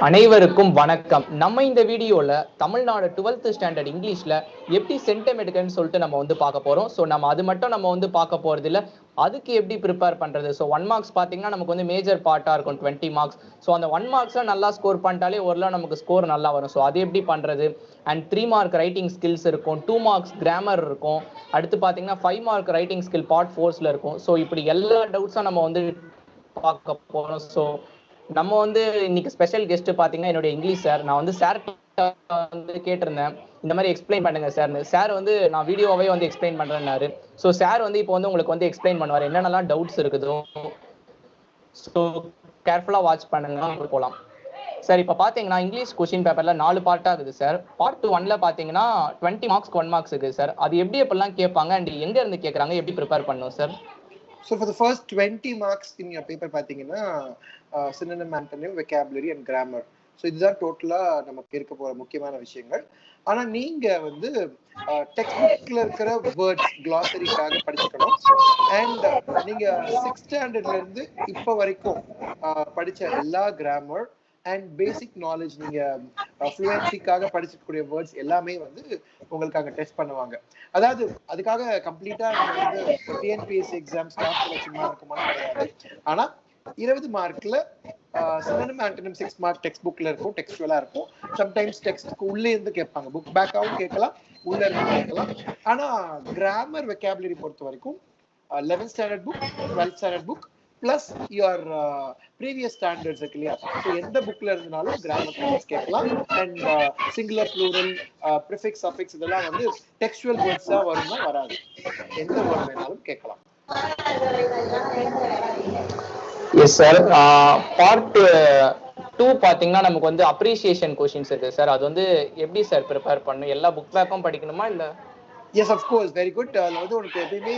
அனைவருக்கும் வணக்கம். நம்ம இந்த வீடியோல தமிழ்நாடு 12th ஸ்டாண்டர்ட் இங்கிலீஷ்ல எப்படி சென்டம் எடுக்கன்னு சொல்லிட்டு நம்ம வந்து பார்க்க போறோம். ஸோ நம்ம அது மட்டும் நம்ம வந்து பார்க்க போறது இல்ல, அதுக்கு எப்படி ப்ரிப்பேர் பண்றது. ஸோ 1 மார்க்ஸ் பார்த்தீங்கன்னா நமக்கு வந்து மேஜர் பார்ட்டா இருக்கும் 20 மார்க்ஸ். ஸோ அந்த 1 மார்க்ஸ்ல நல்லா ஸ்கோர் பண்ணிட்டாலே ஓரளவு நமக்கு ஸ்கோர் நல்லா வரும். ஸோ அது எப்படி பண்றது, அண்ட் 3 மார்க் ரைட்டிங் ஸ்கில்ஸ் இருக்கும், 2 மார்க்ஸ் கிராமர் இருக்கும், அடுத்து பார்த்தீங்கன்னா 5 மார்க் ரைட்டிங் ஸ்கில் பார்ட் 4ல இருக்கும். ஸோ இப்படி எல்லா டவுட்ஸும் நம்ம வந்து பார்க்க போறோம். ஸோ நம்ம வந்து இன்னைக்கு ஸ்பெஷல் கெஸ்ட் பாத்தீங்கன்னா என்னுடைய இங்கிலீஷ் சார். நான் வந்து சார் வந்து கேட்டிருந்தேன், இந்த மாதிரி எக்ஸ்பிளைன் பண்ணுங்க சார்னு. சார் வந்து நான் வீடியோவே வந்து எக்ஸ்பிளைன் பண்றேன்னாரு. ஸோ சார் வந்து இப்போ வந்து உங்களுக்கு வந்து எக்ஸ்பிளைன் பண்ணுவார் என்னென்னலாம் டவுட்ஸ் இருக்குதோ. ஸோ கேர்ஃபுல்லா வாட்ச் பண்ணுங்க. போகலாம் சார். இப்போ பார்த்தீங்கன்னா இங்கிலீஷ் கொஸ்டின் பேப்பர்ல 4 பார்ட்டாக இருக்குது சார். பார்ட் 1ல பார்த்தீங்கன்னா 20 மார்க்ஸ்க்கு 1 மார்க்ஸ் இருக்குது சார். அது எப்படிலாம் கேட்பாங்க அண்ட் எங்க இருந்து கேட்குறாங்க, எப்படி ப்ரிப்பேர் பண்ணணும் sir? So for the first 20 marks in your paper பாத்தீங்கன்னா synonym, antonym, vocabulary and grammar. So இதுதான் டோட்டலா நமக்கு இருக்க போற முக்கியமான விஷயங்கள். ஆனா நீங்க வந்து டெக்ஸ்ட் புக்ல இருக்கிற வேர்ட்ஸ் கிளாசரிக்காக படிச்சுக்கணும். அண்ட் நீங்க 6th ஸ்டாண்டர்ட்ல இருந்து இப்போ வரைக்கும் படிச்ச எல்லா கிராமர் அண்ட் பேசிக் நாலேஜ், நீங்க ஃப்ளூயன்சிக்காக படிச்சிருக்கக்கூடிய வேர்ட்ஸ் எல்லாமே வந்து உங்களுக்காக டெஸ்ட் பண்ணுவாங்க. அதாவது அதுக்காக கம்ப்ளீட்டா நம்ம வந்து டிஎன்பிஎஸ்சி எக்ஸாம் ஸ்டாஃப் செலக்ஷன் மாதிரி இருக்குமான்னு கிடையாது. ஆனா 20 மார்க்ல சினோனிம், ஆன்டோனிம் 6 மார்க் டெக்ஸ்ட் புக்ல இருக்கும், டெக்ஸ்டுவலா இருக்கும். சம்டைம்ஸ் டெக்ஸ்ட்க்கு உள்ளே இருந்து கேட்பாங்க, புக் பேக்காவும் கேட்கலாம், உள்ள இருந்து கேட்கலாம். ஆனா கிராமர் வெக்காபுலரி பொறுத்த வரைக்கும் 11th standard book, 12th standard book plus your previous standards இருக்கு இல்லையா. ஸோ எந்த புக்ல இருந்தாலும் கிராமர் கொஸ்டின்ஸ் கேட்கலாம். And singular, plural, prefix, suffix இதெல்லாம் வந்து டெக்ஸ்டுவல் வேர்ட்ஸா வரும்னா வராது, எந்த வேர்ட் வேணாலும் கேட்கலாம். Yes sir. பார்ட் 2 பாத்தீங்கன்னா நமக்கு வந்து அப்ரிசியேஷன் கொஸ்டின்ஸ் இருக்கு சார். அது வந்து எப்படி சார் ப்ரிப்பேர் பண்ணணும்? எல்லா புக் பேக்கும் படிக்கணுமா இல்ல? Yes, of course, very good. அதுல வந்து உனக்கு எப்பயுமே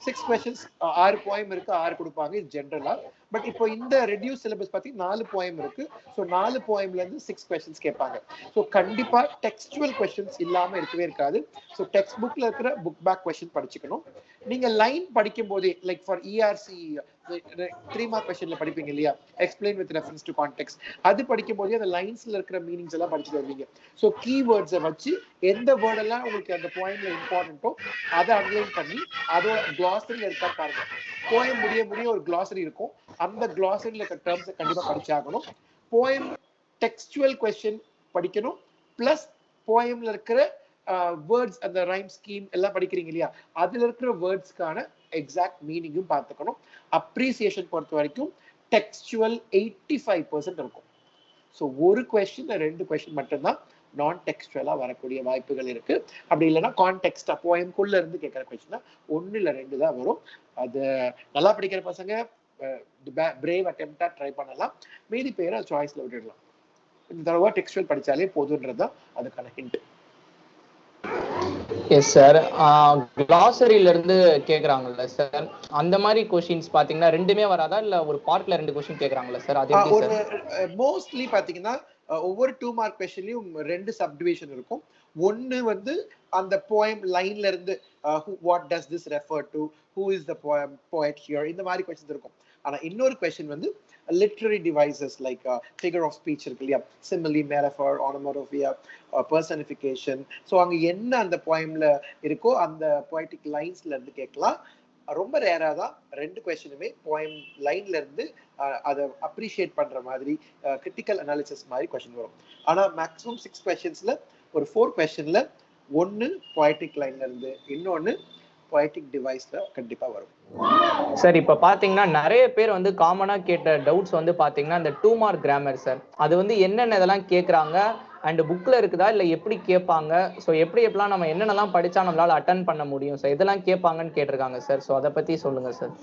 6 கொஸ்டின்ஸ், 6 போயம் இருக்கு, 6 கொடுப்பாங்க, இது ஜென்ரலா. பட் இப்போ இந்த ரெடியூஸ் சிலபஸ் பார்த்தீங்கன்னா 4 போயம் இருக்கு. ஸோ 4 போயம்ல இருந்து 6 கொஸ்டின்ஸ் கேட்பாங்க. ஸோ கண்டிப்பா டெக்ஸ்டுவல் கொஸ்டின்ஸ் இல்லாம இருக்கவே இருக்காது. ஸோ டெக்ஸ்ட் புக்ல இருக்கிற புக் பேக் கொஸ்டின் படிச்சுக்கணும். நீங்க லைன் படிக்கும் போதே, லைக் ஃபார் இஆர்சி 3 மார்க் கொஸ்டின்ல படிப்பீங்க இல்லையா, explain with reference to context, அது படிக்கும் போதே அந்த லைன்ஸ்ல இருக்கிற மீனிங்ஸ் எல்லாம் படிச்சுட்டு வருவீங்க. ஸோ கீவேர்ட்ஸை வச்சு எந்த வேர்ட் எல்லாம் உங்களுக்கு அந்த போயம்ல இம்பார்ட்டன்ட்டோ அதை அண்டர்லைன் பண்ணி அதோட கிளாசரியில் இருக்கான்னு பாருங்க. போயம் முடிய முடிய ஒரு கிளாசரி இருக்கும், அந்த கிளாசரியில் இருக்கிற டேர்ம்ஸை கண்டிப்பா படிச்சாகணும். போயம் டெக்ஸ்டுவல் கொஸ்டின் படிக்கணும், பிளஸ் போயம்ல இருக்கிற வேர்ட்ஸ், அந்த ரைம் ஸ்கீம் எல்லாம் படிக்கிறீங்க இல்லையா, அதுல இருக்கிற வேர்ட்ஸ்க்கான எக்ஸாக்ட் மீனிங்கும் பார்த்துக்கணும். அப்ரிசியேஷன் பொறுத்த வரைக்கும் டெக்ஸ்டுவல் 85% இருக்கும். ஸோ ஒரு கொஸ்டின் 2 கொஸ்டின் மட்டும்தான் நான் டெக்ஸ்டுவலா வரக்கூடிய வாய்ப்புகள் இருக்கு. அப்படி இல்லைன்னா கான்டெக்ஸ்டா போயம்குள்ள இருந்து கேட்கிற கொஸ்டின் 1 இல்ல 2 தான் வரும். அது நல்லா படிக்கிற பசங்க பிரேவ் அட்டெம்ப்டா ட்ரை பண்ணலாம், மீதி பேரை சாய்ஸ்ல விட்டுடலாம். இந்த தடவை டெக்ஸ்டுவல் படிச்சாலே போதுன்றதுதான் அதுக்கான ஹிண்ட். Yes sir. கிளாசரியில இருந்து கேக்குறாங்கல்ல சார், அந்த மாதிரி கொஸ்டின்ஸ் பாத்தீங்கன்னா ரெண்டுமே வராதா இல்ல ஒரு பார்ட்ல 2 கொஸ்டின் கேக்குறாங்கல்ல சார், அது எப்படி சார்? மோஸ்ட்லி பாத்தீங்கன்னா ஒவ்வொரு 2 மார்க் கொஸ்டின்லயும் 2 சப்டிவிஷன் இருக்கும். ஒன்னு வந்து அந்த போயம் லைன்ல இருந்து what does this refer to, who is the poet here, இந்த மாதிரி கொஸ்டின்ஸ் இருக்கும். ஆனா இன்னொரு கொஸ்டின் வந்து literary devices like figure of speech இருக்கு இல்லையா, simile, metaphor, onomatopoeia, personification. So அங்க என்ன அந்த போயம்ல இருக்கோ அந்த போய்டிக் லைன்ஸ்ல இருந்து கேட்கலாம். ரொம்ப ரேரா தான் 2 கொஸ்டினுமே போயம் லைன்ல இருந்து அதை அப்ரிஷியேட் பண்ற மாதிரி கிரிட்டிக்கல் அனாலிசிஸ் மாதிரி கொஸ்டின் வரும். ஆனா மேக்ஸிமம் 6 கொஸ்டின்ஸ்ல ஒரு 4 கொஸ்டின்ல ஒன்னு போய்டிக் லைன்ல இருந்து, இன்னொன்னு போய்டிக் டிவைஸ்ல கண்டிப்பா வரும். சார் இப்ப பாத்தீங்கன்னா நிறைய பேர் வந்து காமனா கேட்ட டவுட்ஸ் வந்து பாத்தீங்கன்னா இந்த 2 மார்க் கிராமர் சார், அது வந்து என்னென்ன இதெல்லாம் கேக்குறாங்க அண்ட் புக்ல இருக்குதா இல்ல எப்படி கேட்பாங்க, ஸோ எப்படிலாம் நம்ம என்னென்னலாம் படிச்சா நம்மளால அட்டன் பண்ண முடியும் சார், இதெல்லாம் கேட்பாங்கன்னு கேட்டிருக்காங்க சார். ஸோ அதை பத்தி சொல்லுங்க sir.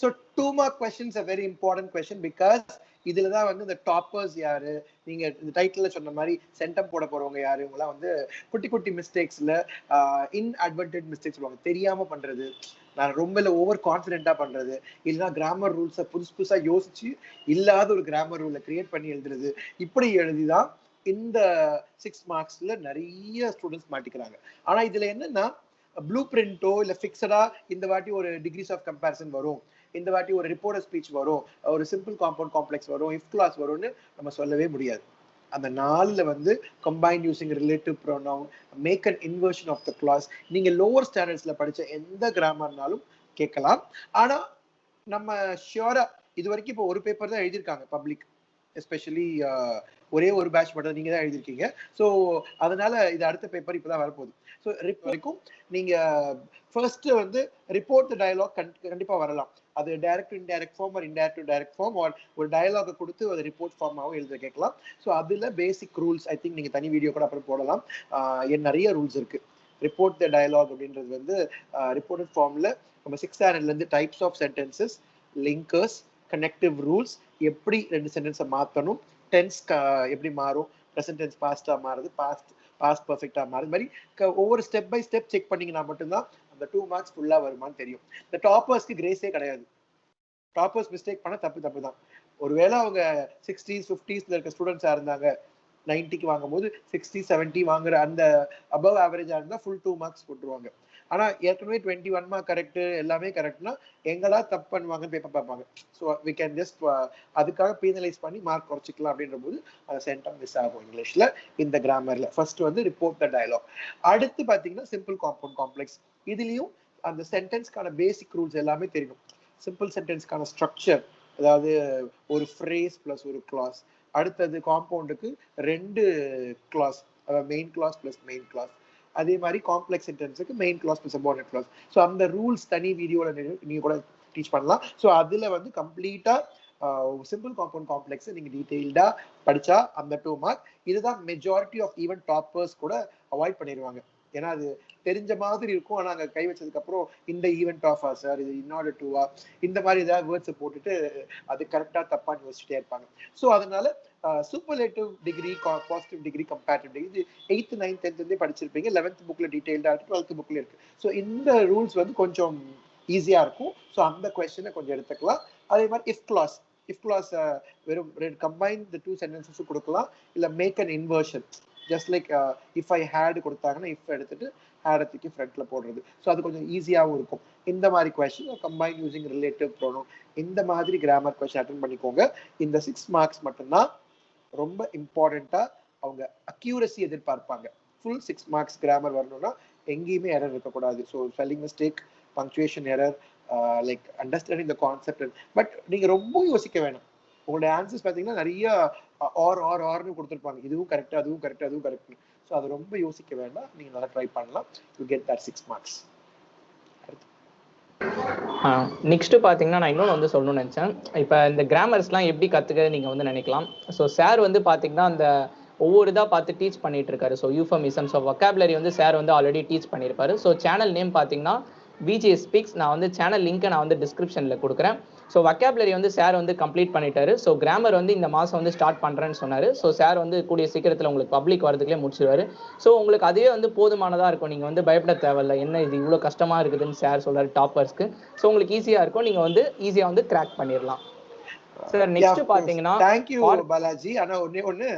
So 2 mark questions are very important question because இதுல தான் வந்து இந்த டாப்பர்ஸ் யாரு, நீங்க இந்த டைட்டில்ல சொன்ன மாதிரி சென்டம் போட போறவங்க யாரு, இவங்கலாம் வந்து குட்டி குட்டி மிஸ்டேக்ஸ்ல இன்அட்வர்டன்ட் மிஸ்டேக்ஸ் சொல்லுவாங்க, தெரியாம பண்றது, நான் ரொம்ப ஓவர் கான்ஃபிடென்ட்டா பண்றது, இல்லைன்னா கிராமர் ரூல்ஸை புதுசா யோசிச்சு இல்லாத ஒரு கிராமர் ரூலை கிரியேட் பண்ணி எழுதுறது, இப்படி எழுதிதான் இந்த 6 மார்க்ஸ்ல நிறைய ஸ்டூடெண்ட்ஸ் மாட்டிக்கிறாங்க. ஆனா இதுல என்னன்னா ப்ளூ பிரிண்டோ இல்ல ஃபிக்ஸடா இந்த வாட்டி ஒரு டிகிரிஸ் ஆஃப் கம்பேரிசன் வரும், இந்த வாட்டி ஒரு ரிப்போர்ட்டர் ஸ்பீச் வரும், ஒரு சிம்பிள் காம்பவுண்ட் காம்ப்ளெக்ஸ் வரும், இஃப் கிளாஸ் வரும்னு நம்ம சொல்லவே முடியாது. அந்த 4ல வந்து combine using relative pronoun, make an inversion of the clause. நீங்க லோவர் ஸ்டாண்டர்ட்ஸ்ல படிச்ச எந்த கிராமர்னாலும் கேட்கலாம். ஆனா நம்ம ஷியோரா இது வரைக்கும் இப்போ ஒரு பேப்பர் தான் எழுதியிருக்காங்க பப்ளிக், எஸ்பெஷலி ஒரே ஒரு பேட்ச் மட்டும் நீங்க தான் எழுதிருக்கீங்க. ஸோ அதனால இது அடுத்த பேப்பர் இப்பதான் வரப்போகுது. ஸோ வரைக்கும் நீங்க ஃபர்ஸ்ட் வந்து ரிப்போர்ட் டயலாக் கண்டிப்பா வரலாம். அது direct indirect form or indirect direct form or ஒரு டயலாக கொடுத்து அது ரிப்போர்ட் ஃபார்மாகவும் எழுத கேட்கலாம். ஸோ அதுல பேசிக் ரூல்ஸ் ஐ திங்க் நீங்க தனி வீடியோ கூட அப்புறம் போடலாம். நிறைய ரூல்ஸ் இருக்கு. ரிப்போர்ட் த டயலாக் அப்படின்றது வந்து ரிப்போர்ட்டட் ஃபார்ம்ல நம்ம 6th ஸ்டாண்டர்ட்ல இருந்து types of sentences, linkers, connective rules, எப்படி 2 சென்டென்ஸை மாற்றணும், டென்ஸ் எப்படி மாறும், ப்ரெசன்ட் டென்ஸ் பாஸ்டா மாறுது, பாஸ்ட் பர்ஃபெக்டா மாறுது, மாதிரி ஒவ்வொரு ஸ்டெப் பை ஸ்டெப் செக் பண்ணீங்கன்னா மட்டும்தான் அந்த 2 மார்க்ஸ் ஃபுல்லா வருமானு தெரியும். இந்த டாப்பர்ஸ்க்கு கிரேஸே கிடையாது. டாப்பர்ஸ் மிஸ்டேக் பண்ண தப்பு தான். ஒருவேளை அவங்க 60s 50s இருக்க ஸ்டூடெண்ட்ஸா இருந்தாங்க, 90க்கு வாங்கும்போது 60 70 வாங்குற அந்த அபவ் ஆவரேஜா இருந்தா ஃபுல் 2 மார்க்ஸ் போட்டுருவாங்க. ஆனா ஏற்கனவே 21 மார்க் கரெக்ட், எல்லாமே கரெக்ட்னா எங்கடா தப்பு பண்ணுவாங்கன்னு பேப்பர் பார்ப்பாங்க. ஸோ வி கேன் ஜஸ்ட் அதுக்காக பீனலைஸ் பண்ணி மார்க் குறைச்சிக்கலாம் அப்படின்ற போது அந்த சென்டம் மிஸ் ஆகும் இங்கிலீஷ்ல. இந்த கிராமர்ல ஃபர்ஸ்ட் வந்து ரிப்போர்ட் த டயலாக். அடுத்து பாத்தீங்கன்னா சிம்பிள் காம்பவுண்ட் காம்ப்ளெக்ஸ். இதுலயும் அந்த சென்டென்ஸ்க்கான பேசிக் ரூல்ஸ் எல்லாமே தெரியணும். சிம்பிள் சென்டென்ஸ்க்கான ஸ்ட்ரக்சர், அதாவது ஒரு ஃப்ரேஸ் பிளஸ் ஒரு கிளாஸ். அடுத்தது காம்பவுண்டுக்கு 2 கிளாஸ், அதாவது main clause plus main clause. அதே மாதிரி காம்ப்ளெக்ஸ் சென்டென்ஸுக்கு main clause plus subordinate clause. So அந்த ரூல்ஸ் தனி வீடியோல நீங்க கூட டீச் பண்ணலாம். ஸோ அதுல வந்து கம்ப்ளீட்டா சிம்பிள் காம்பவுண்ட் காம்ப்ளெக்ஸ் நீங்க டீடைல்டா படிச்சா அந்த 2 மார்க். இதுதான் மெஜாரிட்டி ஆஃப் ஈவன் டாப்பர்ஸ் கூட அவாய்ட் பண்ணிடுவாங்க. ஏன்னா அது தெரிஞ்ச மாதிரி இருக்கும், ஆனா அங்க கை வச்சதுக்கு அப்புறம் இந்த ஈவென்ட் ஆஃபா சார், இது இன்னொரு டூவா, இந்த மாதிரி ஏதாவது வேர்ட்ஸை போட்டுட்டு அது கரெக்டா தப்பான்னு யோசிச்சுட்டே இருப்பாங்க. ஸோ அதனால superlative degree, positive degree, comparative degree இது 8th 9th 10th படிச்சிருப்பீங்க. 11th புக்ல டீடைல்டா இருக்கு, 12th புக்ல இருக்கு. ஸோ இந்த ரூல்ஸ் வந்து கொஞ்சம் ஈஸியா இருக்கும். ஸோ அந்த கொஸ்டினை கொஞ்சம் எடுத்துக்கலாம். அதே மாதிரி இஃப் கிளாஸ் வெறும் கம்பைன் த 2 சென்டென்சஸ் கொடுக்கலாம், இல்ல make an inversion. Just like if I had கொடுத்தாங்கன்னா இஃப் எடுத்துட்டு ஹேட் தூக்கி ஃப்ரண்ட்ல போடுறது. ஸோ அது கொஞ்சம் ஈஸியாகவும் இருக்கும். இந்த மாதிரி question combine using relative pronoun, இந்த மாதிரி கிராமர் கொஸ்டின் அட்டென்ட் பண்ணிக்கோங்க. இந்த 6 மார்க்ஸ் மட்டும்தான் ரொம்ப இம்பார்ட்டண்டா அவங்க அக்யூரசி எதிர்பார்ப்பாங்க. ஃபுல் 6 மார்க்ஸ் கிராமர் வரணும்னா எங்கேயுமே எரர் இருக்கக்கூடாது. So spelling mistake, punctuation error, like understanding the concept. But நீங்க ரொம்ப யோசிக்க வேணும். உங்களுடைய ஆன்சர்ஸ் பார்த்தீங்கன்னா நிறைய ஆர்னு கொடுத்துருப்பாங்க. இதுவும் கரெக்ட், அதுவும் கரெக்ட், அதுவும் கரெக்ட். ஸோ அது ரொம்ப யோசிக்க வேண்டாம். நீங்க நல்லா ட்ரை பண்ணலாம். You get that 6 marks. Next பாத்தீங்கன்னா நான் இன்னொன்று வந்து சொல்லணும்னு நினைச்சேன். இப்போ இந்த கிராமர்ஸ்லாம் எப்படி கத்துக்க நீங்க வந்து நினைக்கலாம். ஸோ சார் வந்து பாத்தீங்கன்னா அந்த ஒவ்வொரு இதாக பார்த்து டீச் பண்ணிட்டு இருக்காரு. ஸோ யூஃபமிசம், ஸோ வொக்காபுலரி வந்து சார் வந்து ஆல்ரெடி டீச் பண்ணியிருப்பாரு. ஸோ சேனல் நேம் பார்த்தீங்கன்னா விஜே ஸ்பீக்ஸ். நான் வந்து சேனல் லிங்க்கை நான் வந்து டிஸ்கிரிப்ஷனில் கொடுக்குறேன். ஸோ வொக்காபுலரி வந்து சார் வந்து கம்ப்ளீட் பண்ணிட்டாரு. ஸோ கிராமர் வந்து இந்த மாதம் வந்து ஸ்டார்ட் பண்ணுறேன்னு சொன்னார். ஸோ சார் வந்து கூடிய சீக்கிரத்தில் உங்களுக்கு பப்ளிக் வரதுக்குள்ளே முடிச்சிடுவார். ஸோ உங்களுக்கு அதுவே வந்து போதுமானதாக இருக்கும். நீங்கள் வந்து பயப்பட தேவையில்லை, என்ன இது இவ்வளோ கஷ்டமாக இருக்குதுன்னு சார் சொல்கிறார் டாப்பர்ஸ்க்கு. ஸோ உங்களுக்கு ஈஸியாக இருக்கும், நீங்கள் வந்து ஈஸியாக வந்து கிராக் பண்ணிடலாம். சார் நெக்ஸ்ட் பார்த்தீங்கன்னா தேங்க்யூ பாலாஜி. ஆனால் ஒன்று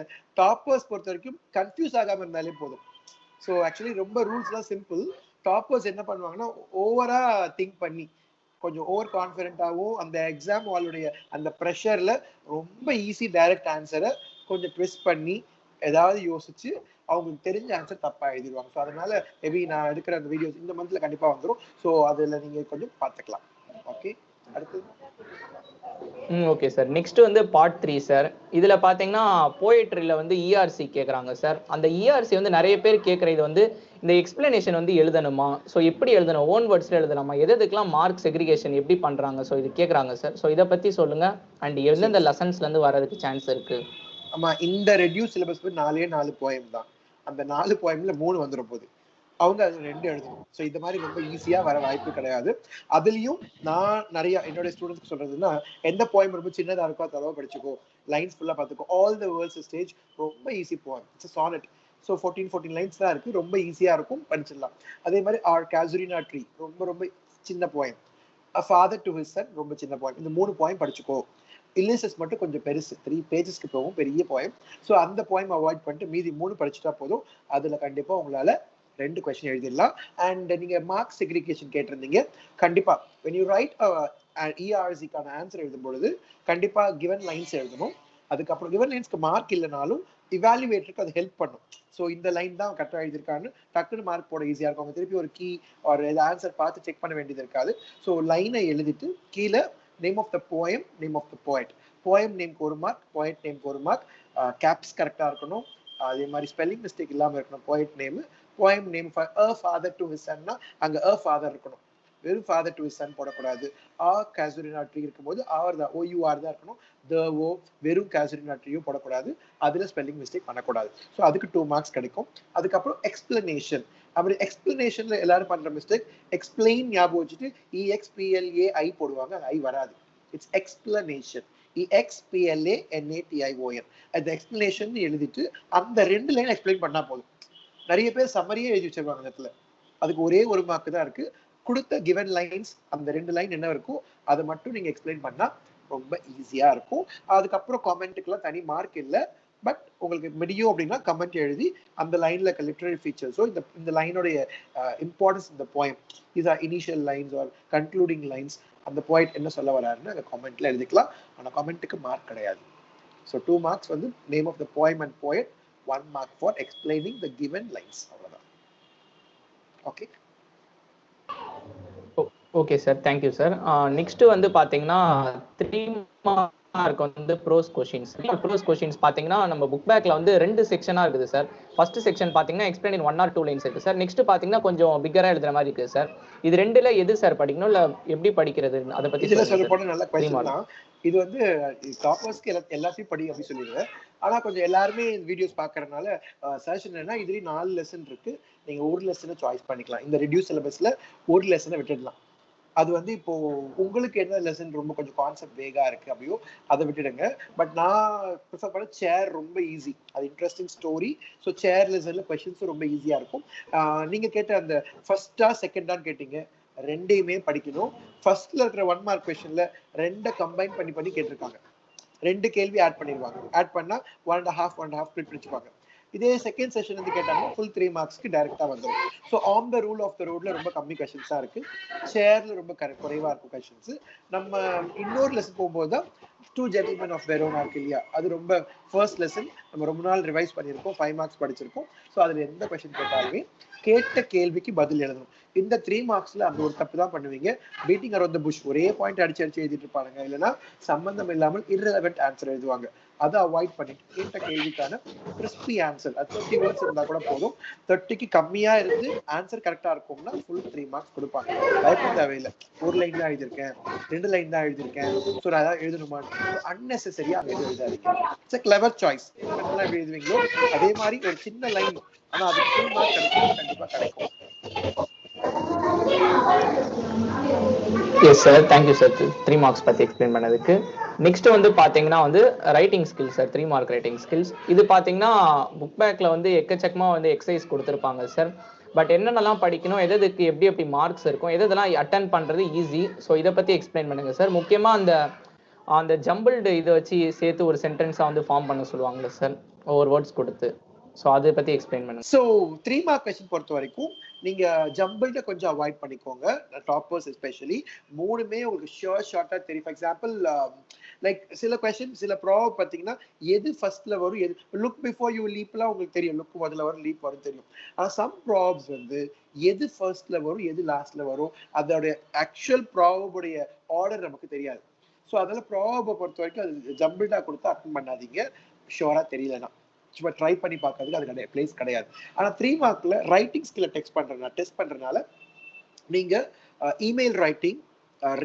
டாப்பர்ஸ் பொறுத்த வரைக்கும் கன்ஃபியூஸ் ஆகாமல் இருந்தாலே போதும். ஸோ ஆக்சுவலி ரொம்ப ரூல்ஸ்லாம் சிம்பிள். டாப்பர்ஸ் என்ன பண்ணுவாங்கன்னா ஓவரா திங்க் பண்ணி கொஞ்சம் ஓவர் கான்ஃபிடென்ட்டாகவும் அந்த எக்ஸாம் ஹாலுடைய அந்த ப்ரெஷர்ல ரொம்ப ஈஸி டைரக்ட் ஆன்சரை கொஞ்சம் ட்விஸ்ட் பண்ணி ஏதாவது யோசிச்சு அவங்களுக்கு தெரிஞ்ச ஆன்சர் தப்பா எழுதிடுவாங்க. ஸோ அதனால மேபி நான் எடுக்கிற அந்த வீடியோஸ் இந்த மந்த்ல கண்டிப்பா வந்துடும். ஸோ அதில் நீங்க கொஞ்சம் பார்த்துக்கலாம். ஓகே, அடுத்தது. Okay sir. நெக்ஸ்ட் வந்து பார்ட் 3 சார். இதுல பாத்தீங்கன்னா போயட்ரியில வந்து இஆர்சி கேட்குறாங்க சார். அந்த இஆர்சி வந்து நிறைய பேர் கேட்குற இது வந்து இந்த எக்ஸ்பிளனேஷன் வந்து எழுதணுமா, ஸோ எப்படி எழுதணும், ஓன் வேர்ட்ஸ்ல எழுதலாமா, எதுக்கெல்லாம் மார்க் செக்ரிகேஷன் எப்படி பண்றாங்க, ஸோ இது கேட்குறாங்க சார். ஸோ இதை பத்தி சொல்லுங்க. அண்ட் எந்தெந்த லெசன்ஸ்ல இருந்து வர்றதுக்கு சான்ஸ் இருக்கு? ஆமா, இந்த ரெடியூஸ் சிலபஸ் 4 போயம் தான். அந்த 4 போயம்ல 3 வந்துடும் போகுது. அவங்க அது 2 எழுதணும். ஸோ இந்த மாதிரி ரொம்ப ஈஸியா வர வாய்ப்பு கிடையாது. அதுலயும் நான் நிறைய என்னோட ஸ்டூடெண்ட்ஸ்க்கு சொல்றதுன்னா, எந்த போயம் ரொம்ப சின்னதா இருக்கோ அதை படிச்சுக்கோ, லைன்ஸ் ஃபுல்லா பார்த்துக்கோ. ஆல் த வேர்ல்ட்ஸ் ஸ்டேஜ் ரொம்ப easy poem, it's sonnet. So 14 lines தான் இருக்கு, ரொம்ப ஈஸியா இருக்கும், படிச்சிடலாம். அதே மாதிரி ஆர் கேசுரினா ட்ரீ ரொம்ப ரொம்ப சின்ன poem. Father to his son ரொம்ப சின்ன போயம். இந்த 3 போயம் படிச்சுக்கோ. இல்லிசஸ் மட்டும் கொஞ்சம் பெருசு, 3 பேஜஸ்க்கு போகும், பெரிய போயம். ஸோ அந்த போயம் அவாய்ட் பண்ணிட்டு மீதி 3 படிச்சுட்டா போதும். அதுல கண்டிப்பா உங்களால 2 கொஸ்டின் எழுதிடலாம். அண்ட் நீங்க மார்க் செக்ரிகேஷன் கேட்டிருந்தீங்க. கண்டிப்பா when you write ERZ-க்கான ஆன்சர் எழுதும் பொழுது கண்டிப்பா கிவன் லைன்ஸ் எழுதணும். அதுக்கப்புறம் கிவன் லைன்ஸ்க்கு மார்க் இல்லைனாலும் இவாலுவேட்டருக்கு அது ஹெல்ப் பண்ணும். ஸோ இந்த லைன் தான் கரெக்டாக எழுதியிருக்கான்னு டக்குன்னு மார்க் போட ஈஸியாக இருக்கும். அவங்க திருப்பி ஒரு கீ ஒரு ஆன்சர் பார்த்து செக் பண்ண வேண்டியது இருக்காது. ஸோ லைனை எழுதிட்டு கீழே name of the poem, name of the poet, poem நேம்க்கு ஒரு மார்க், போயட் நேம்க்கு ஒரு மார்க், கேப்ஸ் கரெக்டாக இருக்கணும், அதே மாதிரி ஸ்பெல்லிங் மிஸ்டேக் இல்லாமல் இருக்கணும். Poet name, poem name father to his chana அங்கே ஃபாதர் இருக்கணும், வெறும் ஃபாதர் டு ஹிஸ் சன் போடக்கூடாது. கேசுரினா ட்ரீ இருக்கும்போது ஆர் தான் OUR தான் இருக்கணும். ஓ வெறும் கேசுரினா ட்ரீயும் போடக்கூடாது, அதுல ஸ்பெல்லிங் மிஸ்டேக் பண்ணக்கூடாது. ஸோ அதுக்கு 2 மார்க்ஸ் கிடைக்கும். அதுக்கப்புறம் எக்ஸ்பிளனேஷன், அப்படி எக்ஸ்பிளனேஷன்ல எல்லாரும் பண்ற மிஸ்டேக் எக்ஸ்பிளைன் ஞாபகம் வச்சுட்டு EXPLAI போடுவாங்க, ஐ வராது. It's explanation, EXPLANATION. அந்த எக்ஸ்பிளனேஷன் எழுதிட்டு அந்த 2 லைன் எக்ஸ்பிளைன் பண்ணா போதும். நிறைய பேர் சம்மரியே எழுதி வச்சிருவாங்க இந்த இடத்துல, அதுக்கு ஒரே ஒரு மார்க் தான் இருக்கு. கொடுத்த கிவன் லைன்ஸ் அந்த 2 லைன் என்ன இருக்கும் அதை மட்டும் நீங்க எக்ஸ்பிளைன் பண்ணா ரொம்ப ஈஸியா இருக்கும். அதுக்கப்புறம் கமெண்ட்டுக்கெல்லாம் தனி மார்க் இல்லை. பட் உங்களுக்கு முடியும் அப்படின்னா கமெண்ட் எழுதி அந்த லைன்ல இருக்க லிட்டரரி ஃபீச்சர்ஸோ இந்த லைனோடைய இம்பார்ட்டன்ஸ், இந்த poem is initial lines or concluding lines, அந்த போய்ட் என்ன சொல்ல வராருன்னு அந்த கமெண்ட்ல எழுதிக்கலாம். ஆனால் கமெண்ட்டுக்கு மார்க் கிடையாது. ஸோ 2 மார்க்ஸ் வந்து name of the poem and poet, 1 mark for explaining the given lines. அவ்வளவுதான். Okay okay sir, thank you sir. Next வந்து பாத்தீங்கன்னா 3 மார்க் வந்து ப்ரோஸ் கொஸ்டின்ஸ். ப்ரோஸ் கொஸ்டின்ஸ் பாத்தீங்கன்னா நம்ம புக் பேக்ல வந்து 2 செக்ஷனா இருக்குது சார். ஃபர்ஸ்ட் செக்ஷன் பாத்தீங்கன்னா எக்ஸ்பிளைன் இன் 1 or 2 லைன்ஸ் இருக்கு சார். நெக்ஸ்ட் பாத்தீங்கன்னா கொஞ்சம் பிக்கரா எழுதுற மாதிரி இருக்கு சார். இது ரெண்டுல எது சார் படிக்கணும், இல்ல எப்படி படிக்கிறது, அதை பத்தி இதுல சொல்ல போன நல்ல த்ரீ கொஸ்டின் மார்க். தான். இது வந்து டாப்பர்ஸ்க்கு எல்லாத்தையும் படி அப்படி சொல்லிடுவேன். ஆனா கொஞ்சம் எல்லாருமே வீடியோஸ் பாக்குறதுனால சஜஷன் என்னன்னா இதுலயும் 4 லெசன் இருக்கு, நீங்க ஒரு லெசனை சாய்ஸ் பண்ணிக்கலாம். இந்த ரெடியூஸ் சிலபஸ்ல ஒரு லெசனை விட்டுடலாம். அது வந்து இப்போ உங்களுக்கு என்ன லெசன் ரொம்ப கொஞ்சம் கான்செப்ட் வேகா இருக்கு அப்படியோ அதை விட்டுடுங்க. பட் நான் ப்ரிஃபர் பண்ண சேர், ரொம்ப ஈஸி, அது இன்ட்ரெஸ்டிங் ஸ்டோரி. ஸோ சேர் லெசன்ல கொஸ்டின்ஸும் ரொம்ப ஈஸியா இருக்கும். நீங்க கேட்ட அந்த ஃபர்ஸ்டா செகண்டான்னு கேட்டீங்க, ரெண்டையுமே படிக்கணும். ஃபர்ஸ்ட்ல இருக்கிற 1 மார்க் கொஸ்டின்ல 2 கம்பைன் பண்ணி கேட்டிருக்காங்க. 2 கேள்வி ஆட் பண்ணிடுவாங்க. ஆட் பண்ணா 1.5 ஸ்பிளிட் பிரிச்சுப்பாங்க. இதே செகண்ட் செஷன் வந்து கேட்டாங்கன்னா ஃபுல் 3 மார்க்ஸ்க்கு டைரக்டா வந்துடும். So on the rule of the ரோட்ல ரொம்ப கம்மி கொஸ்டின்ஸா இருக்கு, சேர்ல ரொம்ப குறைவா இருக்கும் கொஸ்டின்ஸ். நம்ம இன்னொரு லெசன் போகும்போது தான் 2 ஜென்டில்மேன் ஆஃப் வெரோனா இருக்கு இல்லையா, அது ரொம்ப ஃபர்ஸ்ட் லெசன் நம்ம ரொம்ப நாள் ரிவைஸ் பண்ணியிருக்கோம், 5 மார்க்ஸ் படிச்சிருக்கோம். ஸோ அதுல எந்த கொஸ்டின் கேட்டாலுமே கேட்ட கேள்விக்கு பதில் எழுதணும். இந்த 3 மார்க்ஸ்ல அந்த ஒரு தப்பு தான் பண்ணுவீங்க, பீட்டிங் அரவுண்ட் த புஷ், ஒரே பாயிண்ட் அடிச்சு எழுதிட்டு இருப்பாங்க, இல்லைன்னா சம்பந்தம் இல்லாமல் irrelevant ஆன்சர் எழுதுவாங்க. அதை அவாய்ட் பண்ணிட்டு கேட்ட கேள்விக்கான கிறிஸ்பி ஆன்சர், அது 30 வேர்ட்ஸ் இருந்தா கூட போதும். 30க்கு கம்மியா இருந்து ஆன்சர் கரெக்டா இருக்கும்னா ஃபுல் 3 மார்க்ஸ் கொடுப்பாங்க. பயப்பட தேவையில்லை, ஒரு லைன் தான் எழுதியிருக்கேன், 2 லைன் தான் எழுதியிருக்கேன், ஸோ நான் ஏதாவது எழுதணுமா, அன்னெசரியா அங்க எதுவும் எழுதாதீங்க. It's clever choice. எப்படி எழுதுவீங்களோ அதே மாதிரி ஒரு சின்ன லைன், ஆனா அதுக்கு ஃபுல் மார்க் கிடைக்கும், கண்டிப்பா கிடைக்கும். Yes sir, thank you sir 3 marks பத்தி எக்ஸ்பிளைன் பண்ணதுக்கு. நெக்ஸ்ட் வந்து பாத்தீங்கன்னா வந்து writing skills sir, 3 mark writing skills. இது பாத்தீங்கன்னா புக் பேக்ல வந்து எக்கச்சக்கமா வந்து எக்ஸசைஸ் கொடுத்துருப்பாங்க சார். பட் என்னென்னலாம் படிக்கணும், எதுக்கு எப்படி மார்க்ஸ் இருக்கும், எதெல்லாம் அட்டன் பண்றது ஈஸி, ஸோ இதை பத்தி எக்ஸ்பிளைன் பண்ணுங்க சார். முக்கியமா அந்த ஜம்பிள்டு இதை வச்சு சேர்த்து ஒரு சென்டென்ஸா வந்து ஃபார்ம் பண்ண சொல்லுவாங்கல்ல சார், ஒவ்வொரு வேர்ட்ஸ் கொடுத்து, ஸோ அதை பத்தி எக்ஸ்பிளைன் பண்ணுங்க. ஸோ 3 மார்க் கொஸ்டின் பொறுத்த வரைக்கும் நீங்க ஜம்பிள்ட கொஞ்சம் அவாய்ட் பண்ணிக்கோங்க, டாப்பர்ஸ் எஸ்பெஷலி. 3மே உங்களுக்கு ஷார்ட்டா தெரியும். ஃபார் எக்ஸாம்பிள் லைக் சில கொஸ்டின், சில ப்ராப்ளம் பார்த்தீங்கன்னா எது ஃபர்ஸ்ட்ல வரும், எது லுக் பிஃபோர் யூ லீப்லாம் உங்களுக்கு தெரியும், லுக் முதல்ல வரும் லீப் வரும் தெரியும். ஆனால் சம் ப்ராப்ஸ் வந்து எது ஃபர்ஸ்ட்ல வரும் எது லாஸ்ட்ல வரும், அதோட ஆக்சுவல் ப்ராபுடைய ஆர்டர் நமக்கு தெரியாது. ஸோ அதனால ப்ராபை பொறுத்த வரைக்கும் அது ஜம்பிள்டா கொடுத்து அட்டன் பண்ணாதீங்க, ஷோரா தெரியலன்னா. சும்மா ட்ரை பண்ணி பார்க்கறதுக்கு அது பிளேஸ் கிடையாது. ஆனால் 3 மார்க்ல ரைட்டிங் ஸ்கில்லை டெஸ்ட் பண்றதுனால நீங்க email writing,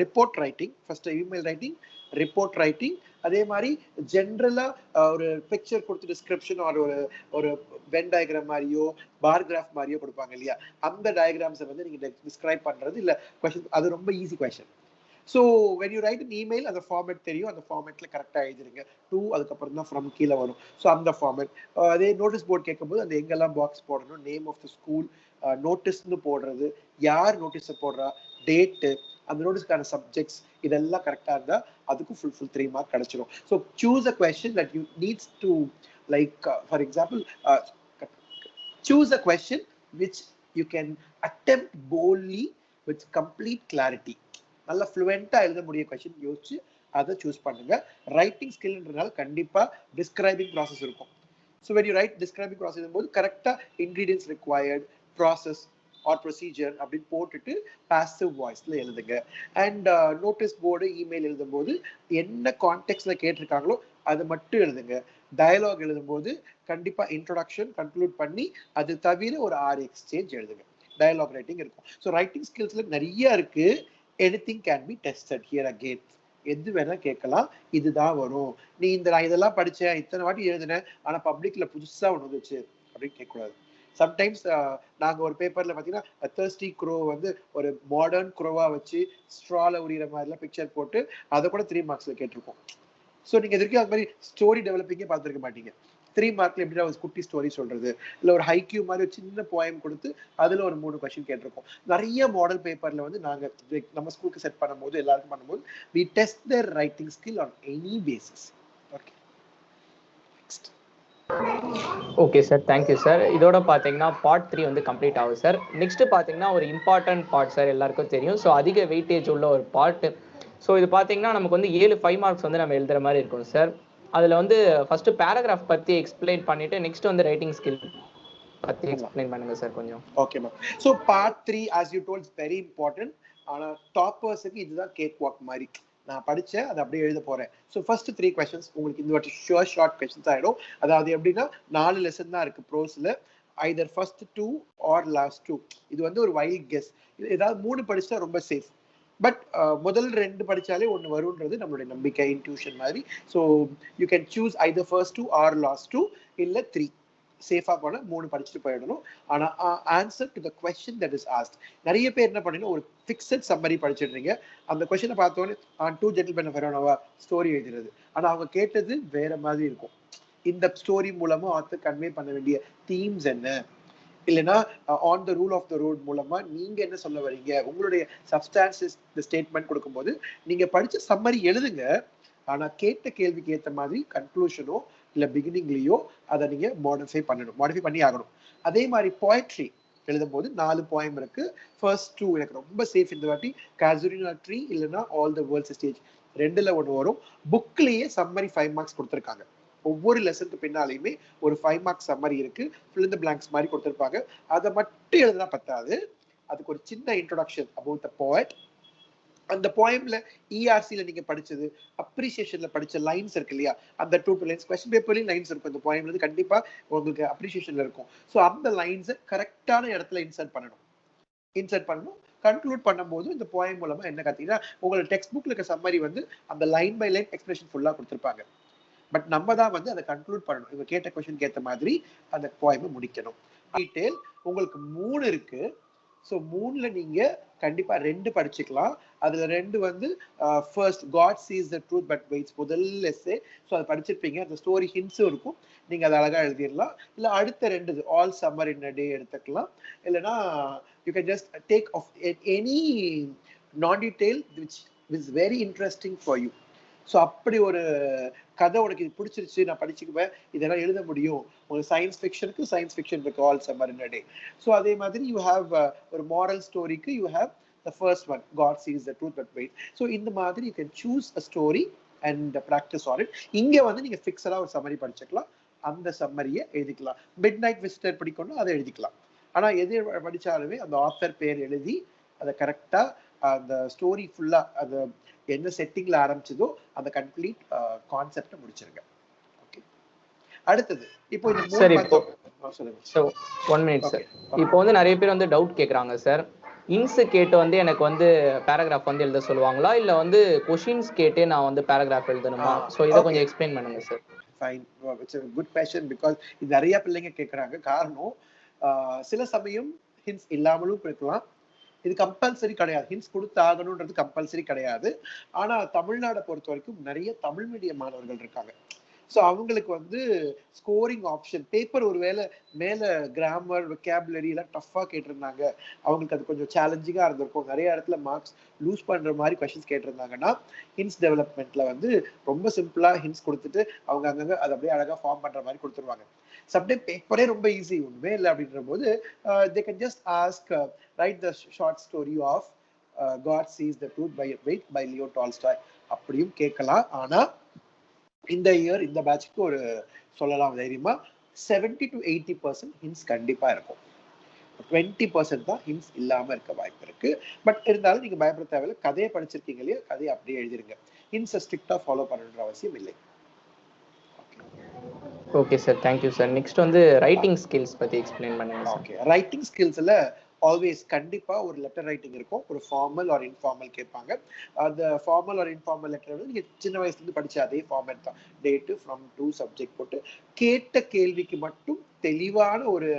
report writing, first email writing, report writing, அதே மாதிரி ஜென்ரலா ஒரு பிக்சர் கொடுத்து டிஸ்கிரிப்ஷன் ஒரு வென் டயக்ராம் மாதிரியோ பார் கிராஃப் மாதிரியோ கொடுப்பாங்க இல்லையா, அந்த டயக்ராம்ஸை வந்து நீங்க டிஸ்கிரைப் பண்றது இல்ல கொஸ்டின், அது ரொம்ப easy question. So when you right an email அந்த ஃபார்மேட் தெரியும், அந்த ஃபார்மேட்ல கரெக்டாக எழுதிருங்க. டூ அதுக்கப்புறம் தான் ஃப்ரம் கீழே வரும். ஸோ அந்த ஃபார்மேட். அதே நோட்டீஸ் போர்டு கேட்கும்போது அந்த எங்கெல்லாம் பாக்ஸ் போடணும், நேம் ஆஃப் த ஸ்கூல், நோட்டீஸ்னு போடுறது, யார் நோட்டீஸை போடுறா, டேட்டு, அந்த நோட்டீஸ்க்கான சப்ஜெக்ட்ஸ், இதெல்லாம் கரெக்டாக இருந்தால் அதுக்கும் ஃபுல் 3 மார்க் கிடைச்சிடும். So choose a question that you needs to like for example choose a question which you can attempt boldly with complete clarity. நல்லா ஃப்ளூவெண்டா எழுத முடிய கொஸ்டின் யோசிச்சு அதை சூஸ் பண்ணுங்க. ரைட்டிங் ஸ்கில்ன்றனால கண்டிப்பா டிஸ்கிரைபிங் ப்ராசஸ் இருக்கும். So when you write describing process போது கரெக்டா ingredients required, process or procedure அப்படின்னு போட்டுட்டு பாசிவ் வாய்ஸ்ல எழுதுங்க. அண்ட் நோட்டீஸ் போர்டு, இமெயில் எழுதும் போது என்ன கான்டெக்ட்ல கேட்டிருக்காங்களோ அதை மட்டும் எழுதுங்க. டயலாக் எழுதும் போது கண்டிப்பா இன்ட்ரோடக்ஷன் கன்க்ளூட் பண்ணி அது தவிர ஒரு 6 எக்ஸ்சேஞ்ச் எழுதுங்க. டயலாக் ரைட்டிங் இருக்கும். ஸோ ரைட்டிங் ஸ்கில்ஸ்ல நிறைய இருக்கு. Anything can be tested here again. எது வேணா கேட்கலாம், இதுதான் வரும். நீ நான் இதெல்லாம் படிச்சேன், இத்தனை வாட்டி எழுதினேன், ஆனா பப்ளிக்ல புதுசா ஒண்ணு வந்துச்சு அப்படின்னு கேட்கக்கூடாது. சம்டைம்ஸ் நாங்க ஒரு பேப்பர்ல பாத்தீங்கன்னா தர்ஸ்டி க்ரோ வந்து ஒரு மாடர்ன் க்ரோவா வச்சு ஸ்ட்ரால உரியிற மாதிரிலாம் பிக்சர் போட்டு அதை கூட 3 மார்க்ஸ்ல கேட்டிருக்கோம். ஸோ நீங்க எதுக்கும் அது மாதிரி ஸ்டோரி டெவலப்பிங்கே பார்த்துருக்க மாட்டீங்க. 3 மார்க்ல எப்படி ஒரு குட்டி ஸ்டோரி சொல்றது, இல்ல ஒரு ஹைக்யூ மாதிரி ஒரு சின்ன போயம் கொடுத்து அதுல ஒரு 3 கொஸ்டின் கேட்டிருக்கோம். நிறைய மாடல் பேப்பர்ல வந்து நாங்க நம்ம ஸ்கூலுக்கு செட் பண்ணும்போது எல்லாருக்கும் பண்ணும்போது we test their writing skill on any basis. Okay, next. Okay sir, thank you sir. இதோட பார்த்தீங்கன்னா பார்ட் 3 வந்து கம்ப்ளீட் ஆகும் சார். நெக்ஸ்ட் பார்த்தீங்கன்னா ஒரு இம்பார்ட்டன்ட் பார்ட் சார், எல்லாருக்கும் தெரியும். ஸோ அதிக வெயிட்டேஜ் உள்ள ஒரு பார்ட். ஸோ இது பார்த்தீங்கன்னா நமக்கு வந்து 7 5 மார்க்ஸ் வந்து நம்ம எழுதுற மாதிரி இருக்கும் சார். அதில் வந்து ஃபர்ஸ்ட் பேராகிராஃப் பற்றி எக்ஸ்பிளைன் பண்ணிட்டு நெக்ஸ்ட் வந்து ரைட்டிங் ஸ்கில் பற்றி எக்ஸ்பிளைன் பண்ணுங்க சார் கொஞ்சம். Okay ma'am. So part 3 as you told is very important. ஆனா டாப்பர்ஸுக்கு இதுதான் கேக் வாக் மாதிரி. நான் படிச்சேன், அதை அப்படியே எழுத போறேன். ஸோ ஃபர்ஸ்ட் 3 கொஸ்டின்ஸ் உங்களுக்கு இந்த வாட்டி ஷார்ட் கொஸ்டின்ஸ் ஆயிடும். அதாவது எப்படின்னா 4 லெசன் தான் இருக்கு ப்ரோஸ்ல. either first 2 or last 2. இது வந்து ஒரு வைல்ட் கெஸ். ஏதாவது 3 படிச்சா ரொம்ப சேஃப். பட் முதல் 2 படிச்சாலே ஒன்று வரும்ன்றது நம்மளுடைய நம்பிக்கை, இன்ட்யூஷன் மாதிரி. So you can choose either first 2 or last 2 இல்ல 3. சேஃபா போன 3 படிச்சுட்டு போயிடணும். ஆனா answer to the question that is asked. நிறைய பேர் என்ன பண்ணீங்கன்னா ஒரு ஃபிக்ஸட் சம்மரி படிச்சிடுறீங்க. அந்த கொஸ்டினை பார்த்தோன்னே டூ ஜென்டில்மேன் ஆஃப் வெரோனாவா ஸ்டோரி எழுதுறது. ஆனா அவங்க கேட்டது வேற மாதிரி இருக்கும். இந்த ஸ்டோரி மூலமா ஆத்தர் கன்வே பண்ண வேண்டிய தீம்ஸ் என்ன, இல்லைன்னா on the rule of the road மூலமா நீங்க என்ன சொல்ல வரீங்க, உங்களுடைய சப்ஸ்டான்சஸ் ஸ்டேட்மெண்ட் கொடுக்கும்போது நீங்க படிச்ச சம்மரி எழுதுங்க. ஆனா கேட்ட கேள்விக்கு ஏற்ற மாதிரி கன்க்ளூஷனோ இல்ல பிகினிங்லயோ அதை நீங்க மாடிஃபை பண்ணி ஆகணும். அதே மாதிரி போயட்ரி எழுதும் போது 4 போயம் இருக்கு. ஃபர்ஸ்ட் 2 எனக்கு ரொம்ப சேஃப் இந்த வாட்டி. காசுரினா ட்ரீ இல்லைன்னா ஆல் த வேர்ல்ட்ஸ் ஸ்டேஜ், 2ல 1 வரும். புக்லயே சம்மரி 5 மார்க்ஸ் கொடுத்துருக்காங்க. ஒவ்வொரு லெசனுக்கு பின்னாலையுமே ஒரு 5 மார்க்ஸ் சம்மரி இருக்கு. ஃபில் தி பிளாங்க்ஸ் மாதிரி கொடுத்துருப்பாங்க. அதை மட்டும் எழுதுனா பத்தாது, அதுக்கு ஒரு சின்ன இன்ட்ரோடக்ஷன் அபவுட் த போயட். அந்த போயம்ல இஆர்சில நீங்க படிச்சது, அப்ரிசியேஷன்ல படிச்ச லைன்ஸ் இருக்கு இல்லையா, அந்த 2 லைன்ஸ் கொஸ்டின் பேப்பர்லயும் லைன்ஸ் இருக்கும். இந்த போயம்ல இருந்து கண்டிப்பா உங்களுக்கு அப்ரிசியேஷன்ல இருக்கும். ஸோ அந்த லைன்ஸை கரெக்டான இடத்துல இன்சர்ட் பண்ணணும். கன்க்ளூட் பண்ணும்போது இந்த போயம் மூலமா என்ன கத்தீங்கன்னா, உங்களோட டெக்ஸ்ட் புக்ல இருக்க சம்மரி வந்து அந்த லைன் பை லைன் எக்ஸ்பிரஷன் ஃபுல்லா கொடுத்துருப்பாங்க. பட் நம்ம தான் வந்து அதை கன்க்ளூட் பண்ணணும். இவங்க கேட்ட கொஸ்டின் ஏற்ற மாதிரி அந்த போயமை முடிக்கணும். டீடைல் உங்களுக்கு 3 இருக்கு. ஸோ 3ல நீங்க கண்டிப்பா 2 படிச்சுக்கலாம். அதுல 2 வந்து first God sees the truth but waits, முதல் எஸ்ஸே. ஸோ அதை படிச்சிருப்பீங்க. அந்த ஸ்டோரி ஹிண்ட்ஸும் இருக்கும். நீங்க அதை அழகா எழுதிடலாம். இல்ல அடுத்த 2 all summer in a day எடுத்துக்கலாம். இல்லைன்னா you can just take off any non detail which is very interesting for you. So அப்படி ஒரு கதை உனக்கு இது பிடிச்சிருச்சு, நான் படிச்சுக்குவேன், இதெல்லாம் எழுத முடியும். உங்களுக்கு சயின்ஸ் ஃபிக்ஷன் இருக்கு, all summer in a day. So அதே மாதிரி யூ ஹாவ் ஒரு மாரல் ஸ்டோரிக்கு you have the first one, God sees the truth but wait. So இந்த மாதிரி you can choose a story and practise on it. இங்கே வந்து நீங்க ஃபிக்ஸடா ஒரு சம்மரி படிச்சுக்கலாம். அந்த சம்மரியை எழுதிக்கலாம். மிட் நைட் விசிட்டர் படிக்கணும், அதை எழுதிக்கலாம். ஆனா எது படிச்சாலுமே அந்த ஆத்தர் பேர் எழுதி அதை கரெக்டா அந்த ஸ்டோரி ஃபுல்லா அந்த என்ன செட்டிங்ல ஆரம்பிச்சதோ அந்த கம்ப்ளீட் கான்செப்ட முடிச்சிருங்க. ஓகே, அடுத்தது இப்போ இந்த சார் இப்போ சொல்லுங்க. So 1 minute sir. இப்போ வந்து நிறைய பேர் வந்து டவுட் கேட்குறாங்க சார். இன்ஸ் கேட்டு வந்து எனக்கு வந்து பேராகிராஃப் வந்து எழுத சொல்லுவாங்களா, இல்ல வந்து கொஷின்ஸ் கேட்டே நான் வந்து பேராகிராஃப் எழுதணுமா? ஸோ இதை கொஞ்சம் எக்ஸ்பிளைன் பண்ணுங்க sir. Fine, it's a good question because இது நிறைய பிள்ளைங்க கேட்குறாங்க. காரணம் சில சமயம் ஹிண்ட்ஸ் இல்லாமலும் இருக்கலாம். இது கம்பல்சரி கிடையாது. ஹிண்ட்ஸ் கொடுத்தாகணுன்றது கம்பல்சரி கிடையாது. ஆனா தமிழ்நாடை பொறுத்த வரைக்கும் நிறைய தமிழ் மீடியம் மாணவர்கள் இருக்காங்க. ஸோ அவங்களுக்கு வந்து ஸ்கோரிங் ஆப்ஷன் பேப்பர் ஒருவேளை மேல கிராமர் வெக்காபுலரி எல்லாம் டஃபா கேட்டிருந்தாங்க, அவங்களுக்கு அது கொஞ்சம் சேலஞ்சிங்கா இருந்திருக்கும், நிறைய இடத்துல மார்க்ஸ் லூஸ் பண்ற மாதிரி கொஸ்டின்ஸ் கேட்டிருந்தாங்கன்னா ஹிண்ட்ஸ் டெவலப்மெண்ட்ல வந்து ரொம்ப சிம்பிளா ஹிண்ட்ஸ் கொடுத்துட்டு அவங்க அங்கங்க அதை அப்படியே அழகா ஃபார்ம் பண்ற மாதிரி கொடுத்துருவாங்க. சம்டைம் பேப்பரே ரொம்ப ஈஸி ஒண்ணுமே இல்லை அப்படின்ற போது they can just ask write the short story of God sees the truth by wait by Leo Tolstoy அப்படியும் கேட்கலாம். ஆனா இந்த இயர் இந்த பேட்ச்க்கு ஒரு சொல்லலாம் தைரியமா 70 to 80% ஹிண்ட்ஸ் கண்டிப்பா இருக்கும். 20% தான் ஹிண்ட்ஸ் இல்லாம இருக்க வாய்ப்பு இருக்கு. பட் இருந்தாலும் நீங்க பயப்பட தேவையில்லை. கதையை படிச்சிருக்கீங்க இல்லையா, கதையை அப்படியே எழுதிருங்க. ஹிண்ட்ஸை ஸ்ட்ரிக்டா ஃபாலோ பண்ணணுன்ற அவசியம் இல்லை. Okay sir, thank you sir. Next வந்து ரைட்டிங் ஸ்கில்ஸ் பத்தி எக்ஸ்பிளைன் பண்ணுங்க சார். ஓகே, ரைட்டிங் ஸ்கில்ஸ்ல ஆல்வேஸ் கண்டிப்பா ஒரு லெட்டர் ரைட்டிங் இருக்கும். ஒரு ஃபார்மல் ஆர் இன்ஃபார்மல் கேட்பாங்க. அந்த ஃபார்மல் ஆர் இன்ஃபார்மல் லெட்டர் வந்து நீங்க சின்ன வயசுல இருந்து படிச்ச அதே ஃபார்மேட் தான். டேட்டு, ஃப்ரம், டு, சப்ஜெக்ட் போட்டு கேட்ட கேள்விக்கு மட்டும் தெளிவான ஒரு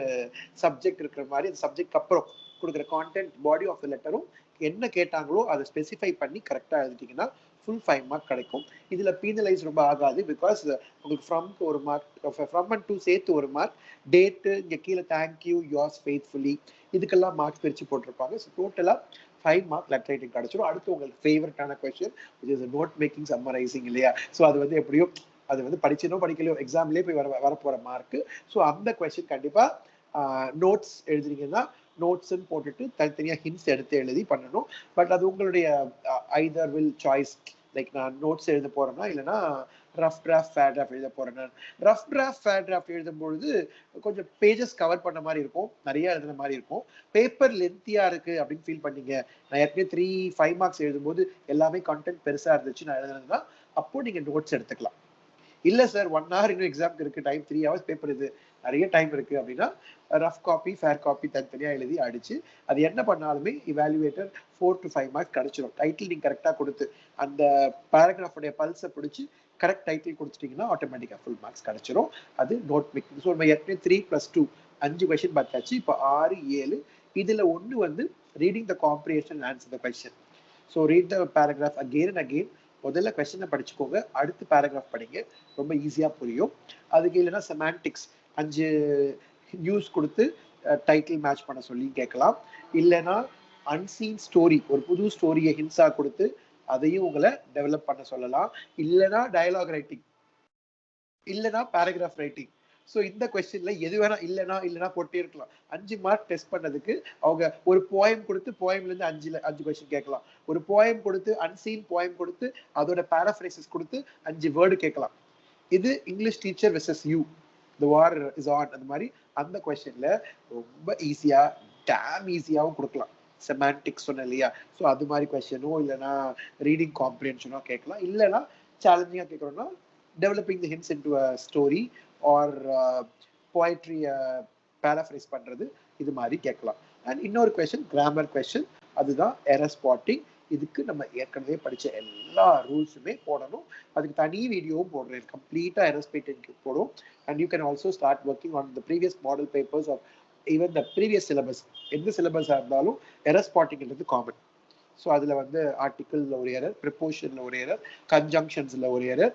சப்ஜெக்ட் இருக்கிற மாதிரி அந்த சப்ஜெக்ட் அப்புறம் கொடுக்குற கான்டென்ட் பாடி ஆஃப் த லெட்டரும் என்ன கேட்டாங்களோ அதை ஸ்பெசிஃபை பண்ணி கரெக்டாக எழுதிட்டீங்கன்னா ஃபுல் 5 மார்க் கிடைக்கும். இதுல பீனலைஸ் ரொம்ப ஆகாது. பிகாஸ் உங்களுக்கு ஃப்ரம்க்கு ஒரு மார்க், ஃப்ரம் அண்ட் டு சேர்த்து ஒரு மார்க், டேட்டு இங்கே கீழே தேங்க்யூ, யோர்ஸ் ஃபெய்த்ஃபுல்லி, இதுக்கெல்லாம் மார்க்ஸ் பிரித்து போட்டிருப்பாங்க. ஸோ டோட்டலாக 5 மார்க் லெட்டர் ரைட்டிங் கிடைச்சிடும். அடுத்து உங்களுக்கு ஃபேவரட்டான question which is note making summarizing இல்லையா. ஸோ அது வந்து எப்படியோ அது வந்து படிச்சனோ படிக்கலையோ எக்ஸாம்லேயே போய் வரப்போகிற மார்க்கு. ஸோ அந்த கொஸ்டின் கண்டிப்பாக நோட்ஸ் எழுதுறீங்கன்னா நோட்ஸ்ன்னு போட்டுட்டு தனித்தனியாக ஹிண்ட்ஸ் எடுத்து எழுதி பண்ணணும். பட் அது உங்களுடைய ஐதர் வில் சாய்ஸ். லைக் நான் நோட்ஸ் எழுத போறேன்னா இல்லைன்னா ரஃப் டிராஃப்ட் ஃபேர் டிராஃப்ட் எழுத போறேன்னா, ரஃப் டிராஃப்ட் ஃபேர் டிராஃப்ட் எழுதும்பொழுது கொஞ்சம் பேஜஸ் கவர் பண்ண மாதிரி இருக்கும், நிறைய எழுதுன மாதிரி இருக்கும். பேப்பர் லென்த்தியா இருக்கு அப்படின்னு ஃபீல் பண்ணீங்க, நான் ஏற்கனவே 5 மார்க்ஸ் எழுதும்போது எல்லாமே கண்டென்ட் பெருசா இருந்துச்சு நான் எழுதுனதுன்னா அப்போ நீங்க நோட்ஸ் எடுத்துக்கலாம். இல்ல சார் 1 hour இன்னும் எக்ஸாம்க்கு இருக்கு, டைம் 3 hours பேப்பர், இது நிறைய டைம் இருக்கு அப்படின்னா ரஃப் காப்பி ஃபேர் காப்பி தனித்தனியா எழுதி அடிச்சு அது என்ன பண்ணாலுமே இவாலுவேட்டர் 4 to 5 மார்க்ஸ் கிடைச்சிடும். டைட்டில் நீங்க கரெக்டா கொடுத்து அந்த பேராகிராஃபுடைய பல்ஸை பிடிச்சி கரெக்ட் டைட்டில் கொடுத்துட்டீங்கன்னா ஆட்டோமேட்டிக்கா ஃபுல் மார்க்ஸ் கிடைச்சிடும். அது நோட் மேக்கிங். ஸோ நம்ம ஏற்கனவே 3+2 5 கொஸ்டின் பார்த்தாச்சு. இப்போ 6, 7. இதுல ஒன்று வந்து reading the comprehension answer the question. So read the paragraph again and again. முதல்ல கொஸ்டினை படிச்சுக்கோங்க, அடுத்து பேராகிராஃப் படிங்க, ரொம்ப ஈஸியா புரியும். அதுக்கு இல்லைன்னா செமான்டிக்ஸ் 5 நியூஸ் கொடுத்து டைட்டில் மேட்ச் பண்ண சொல்லி கேட்கலாம். இல்லைன்னா அன்சீன் ஸ்டோரி, ஒரு புது ஸ்டோரியை ஹின்ஸா கொடுத்து அதையும் உங்களை டெவலப் பண்ண சொல்லலாம். இல்லைன்னா டயலாக் ரைட்டிங், இல்லைன்னா பேராகிராஃப் ரைட்டிங். ஸோ இந்த கொஸ்டின்ல எது வேணா இல்லைன்னா போட்டே இருக்கலாம். 5 மார்க் டெஸ்ட் பண்ணதுக்கு அவங்க ஒரு போயம் கொடுத்து போயம்ல இருந்து 5 கொஸ்டின் கேட்கலாம். ஒரு போயம் கொடுத்து அன்சீன் போயம் கொடுத்து அதோட பேராஃப்ரேசஸ் கொடுத்து 5 வேர்டு கேட்கலாம். இது English teacher versus you, the war is on. அந்த மாதிரி அந்த கொஸ்டின்ல ரொம்ப ஈஸியா, டேம் ஈஸியாவும் கொடுக்கலாம். செமான்டிக்ஸ் சொன்னேன் இல்லையா, ஸோ அது மாதிரி கொஸ்டினோ இல்லைன்னா ரீடிங் காம்ப்ரிஹென்ஷனோ கேட்கலாம். இல்லைன்னா சேலஞ்சிங்கா கேட்கறோம்னா developing the hints into a story or poetry paraphrase பண்றது, இது மாதிரி கேட்கலாம். அண்ட் இன்னொரு கொஸ்டின் கிராமர் கொஸ்டின், அதுதான் எரர் ஸ்பாட்டிங். இதுக்கு நம்ம ஏற்கனவே படிச்ச எல்லா ரூல்ஸுமே போடணும். அதுக்கு தனி வீடியோவும் போடுறேன், கம்ப்ளீட்டா எரர் ஸ்பாட்டிங் போடும். And you can also start working on the previous model papers of even the previous syllabus. எந்த சிலபஸாக இருந்தாலும் எரர் ஸ்பாட்டிங்கிறது காமன். ஸோ அதில் வந்து ஆர்டிக்கிளில் ஒரு எரர், ப்ரிப்போஷனில் ஒரு எரர், கன்ஜங்ஷன்ஸில் ஒரு எரர்,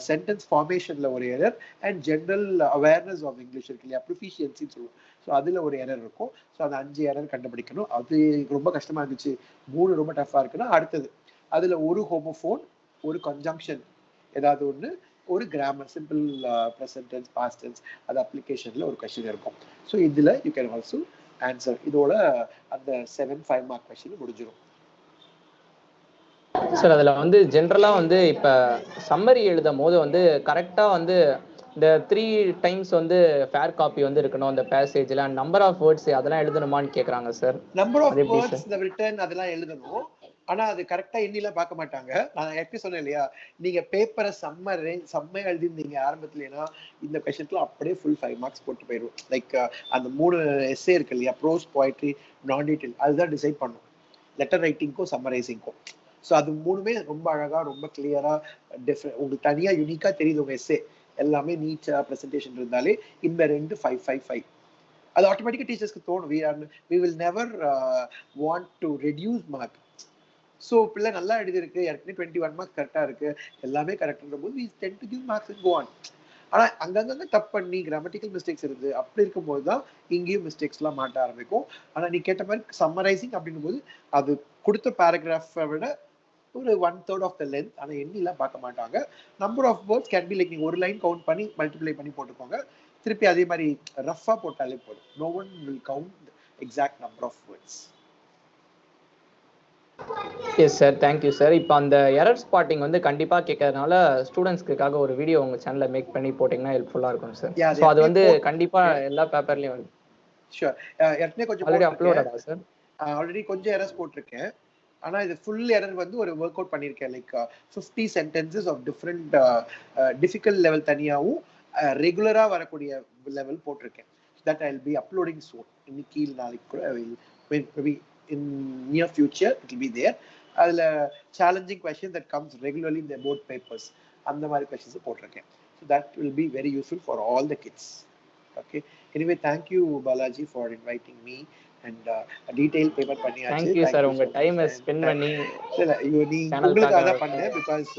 சென்டென்ஸ் ஃபார்மேஷனில் ஒரு error, and general awareness of English இருக்கு இல்லையா, ப்ரொஃபிஷியன்சின்னு சொல்லுவோம். ஸோ அதில் ஒரு எரர் இருக்கும். ஸோ அந்த 5 எரர் கண்டுபிடிக்கணும். அது ரொம்ப கஷ்டமாக இருந்துச்சு, 3 ரொம்ப டஃப்பாக இருக்குன்னா அடுத்தது அதில் ஒரு ஹோமோஃபோன், ஒரு கன்ஜங்ஷன் ஏதாவது ஒன்று, ஒரு grammar simple present tense past tense அது அப்ளிகேஷனில் ஒரு கொஸ்டின் இருக்கும். ஸோ இதில் யூ கேன் ஆல்சோ ஆன்சர். இதோட அந்த 7 5 மார்க் கொஸ்டின் முடிஞ்சிடும். சார் அதில் வந்து ஜென்ரலாக வந்து இப்போ சம்மரி எழுதும் போது வந்து கரெக்டாக வந்து இந்த 3 டைம்ஸ் வந்து ஃபேர் காப்பி வந்து இருக்கணும் அந்த பேசேஜில், நம்பர் ஆஃப் வேர்ட்ஸ் அதெல்லாம் எழுதணுமான்னு கேட்குறாங்க சார். நம்பர் ஆஃப் வேர்ட்ஸ் இந்த ரிட்டன் அதெல்லாம் எழுதணும். ஆனா அது கரெக்டா எண்ணிலாம் பார்க்க மாட்டாங்க. நான் எப்படி சொன்னேன் இல்லையா, நீங்க பேப்பரை செம்மையா எழுதிருந்தீங்க ஆரம்பத்துலனா இந்த கொஸ்டின்ல அப்படியே ஃபுல் 5 மார்க்ஸ் போட்டு போயிடும். லைக் அந்த 3 எஸ்ஸே இருக்கு இல்லையா, ப்ரோஸ், போய்ட்ரி, நான் டீடைல், அதுதான் டிசைட் பண்ணும் லெட்டர் ரைட்டிங்க்கும் சம்மரைசிங்க்கும். ஸோ அது 3மே ரொம்ப அழகா ரொம்ப கிளியரா உங்களுக்கு தனியா யூனிக்கா தெரியுது உங்க எஸ்ஸே. எல்லாமே நீட்டா ப்ரெசன்டேஷன் இருந்தாலே இந்த 2 5 5 5 அது ஆட்டோமேட்டிக்கா டீச்சர்ஸ்க்கு தோணும். we will never want to reduce mark. So பிள்ளை நல்லா எழுதிருக்கு, ஏற்கனவே 21 மார்க்ஸ் கரெக்டா இருக்கு, எல்லாமே கரெக்ட்ன்ற போது we tend to give marks and go on. ஆனா அங்கங்க தப்பு பண்ணி கிராமட்டிக்கல் மிஸ்டேக்ஸ் இருந்து அப்படி இருக்கும்போது தான் இங்கேயும் மிஸ்டேக்ஸ்லாம் மாட்ட ஆரம்பிக்கும். ஆனா நீ கேட்ட மாதிரி சம்மரைசிங் அப்படின்னும் போது அது கொடுத்த பேராகிராஃபை விட ஒரு 1/3 ஆஃப் த லென்த். ஆனால் எண்ணிலாம் பார்க்க மாட்டாங்க. Number of words can be like நீங்கள் ஒரு லைன் கவுண்ட் பண்ணி மல்டிப்ளை பண்ணி போட்டுக்கோங்க, திருப்பி அதே மாதிரி ரஃபா போட்டாலே போதும். No one will count exact number of words. Yes sir, thank you sir. இப்போ அந்த எரர் ஸ்பாட்டிங் வந்து கண்டிப்பா கேட்கறதுனால ஸ்டூடெண்ட்ஸ்க்காக ஒரு வீடியோ உங்க சேனல்ல மேக் பண்ணி போட்டீங்கன்னா ஹெல்ப்ஃபுல்லா இருக்கும் சார். யா ஸோ அது அது ஏற்கனவே வந்து கண்டிப்பா போட்டிருக்கேன். எல்லா பேப்பர்லயும் வருது. ஷூர். ஏற்கனவே கொஞ்சம் ஆல்ரெடி போட்டிருக்கேன். அப்லோடடா சார்? ஆல்ரெடி கொஞ்சம் எரர்ஸ் போட்டிருக்கேன். ஆனா இது ஃபுல் எரர் வந்து ஒரு ஒர்க் அவுட் பண்ணியிருக்கேன். Like 50 sentences of different difficult level தனியாவும் ரெகுலரா வரக்கூடிய லெவல் போட்டிருக்கேன். That I will be uploading soon. இன்னைக்கு நாளைக்கு கூட maybe in near future it will be there. அதுல challenging question that comes regularly in the board papers அந்த மாதிரி கொஸ்டின்ஸ் போட்டிருக்கேன். So that will be very useful for all the kids. Okay. Anyway, thank you, Balaji, for inviting me and detail paper பண்ணியாச்சு. Thank you Thank sir. you உங்க so much. டைமை And spend பண்ணி இல்ல நீ சேனலுக்காக. உங்களுக்காக தான் பண்ணேன் because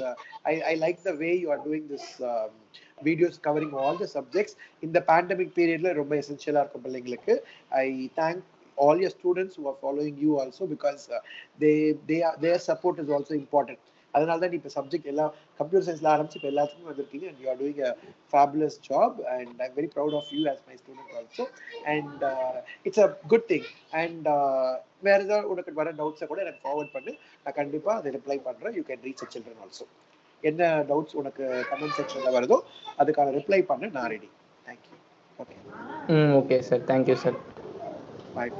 I like the way you are doing this videos covering all the subjects in the pandemic periodல ரொம்ப எசென்ஷியலா இருக்கும் பிள்ளைங்களுக்கு. I thank all your students who are following you also because their support is also important. அதனால தான் இப்போ subject எல்லாம் computer சயின்ஸ்ல ஆரம்பிச்சு இப்போ எல்லாத்துக்குமே வந்திருக்கீங்க and you are doing a fabulous job and I'm very proud of you as my student also and it's a good thing and வேற ஏதாவது உனக்கு வர டவுட்ஸை கூட எனக்கு ஃபார்வர்ட் பண்ணு, நான் கண்டிப்பா அதை ரிப்ளை பண்றேன். You can reach children also. என்ன டவுட்ஸ் உனக்கு கமெண்ட் செக்ஷன்ல வருதோ அதுக்கான ரிப்ளை பண்ண நான் ready. Thank you. Okay. Okay sir. Thank you sir. Bye.